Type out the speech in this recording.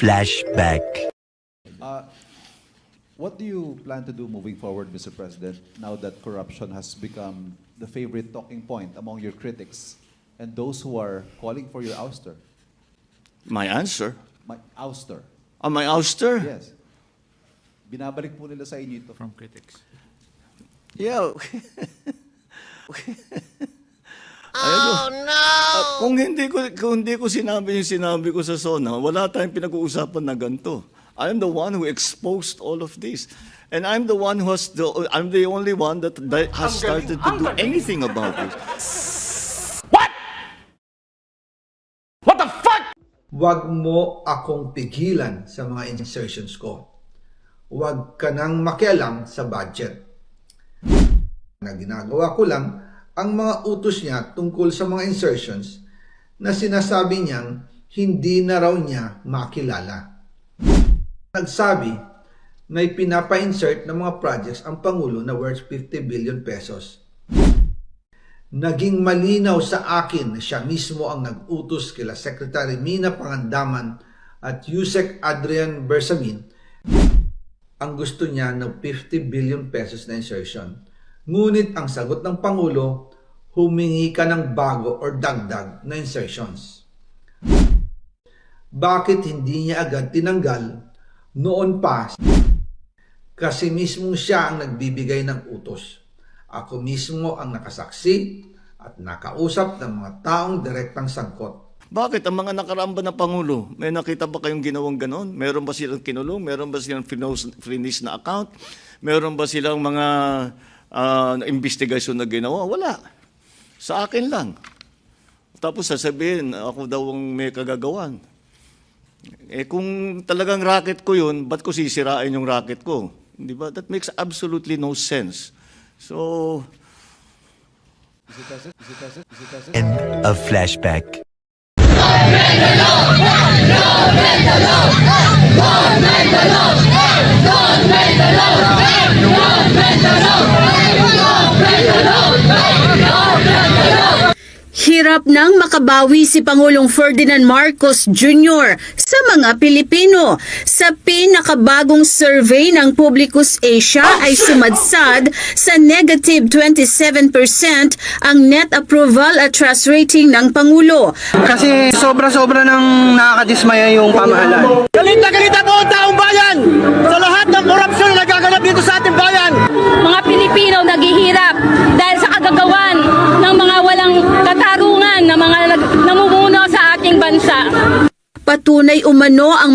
Flashback. What do you plan to do moving forward, Mr. President, now that corruption has become the favorite talking point among your critics and those who are calling for your ouster? My answer? My ouster. My ouster? Yes. Binabalik po nila sa inyo ito. From critics. Yeah. Oh no! Kung hindi ko sinabi yung sinabi ko sa SONA, wala tayong pinag-uusapan na ganito. I'm the one who exposed all of this. And I'm the one who I'm the only one that has started to do anything about this. Huwag mo akong pigilan sa mga insertions ko. Huwag ka nang makialam sa budget. Na ginagawa ko lang ang mga utos niya tungkol sa mga insertions na sinasabi niyang hindi na raw niya makilala. Nagsabi na pinapa-insert ng mga projects ang Pangulo na worth 50 billion pesos. Naging malinaw sa akin na siya mismo ang nag-utos kila Secretary Mina Pangandaman at Yusek Adrian Bersamin ang gusto niya ng 50 billion pesos na insertion. Ngunit ang sagot ng Pangulo, humingi ka ng bago or dagdag na insertions. Bakit hindi niya agad tinanggal noon pa? Kasi mismo siya ang nagbibigay ng utos. Ako mismo ang nakasaksi at nakausap ng mga taong direktang sangkot. Bakit ang mga nakaraan ba na Pangulo? May nakita ba kayong ginawang ganon? Meron ba silang kinulong? Meron ba silang freeze na account? Meron ba silang mga investigation na ginawa? Wala. Sa akin lang. Tapos sasabihin, ako daw ang may kagagawan. Eh kung talagang racket ko yun, ba't ko sisirain yung racket ko? Di ba? That makes absolutely no sense. So... End of Flashback. Hirap nang makabawi si Pangulong Ferdinand Marcos Jr. sa mga Pilipino. Sa pinakabagong survey ng Publicus Asia ay sumadsad sa negative 27% ang net approval at trust rating ng Pangulo. Kasi sobra-sobra nang nakakadismaya yung pamahalaan. Galit na po ang taong bayan sa lahat ng korupsyon na nagaganap dito sa ating bayan. Mga Pilipino naghihirap dahil sa kagagawan ng mga walang katarungan na mga namumuno sa ating bansa. Patunay umano ang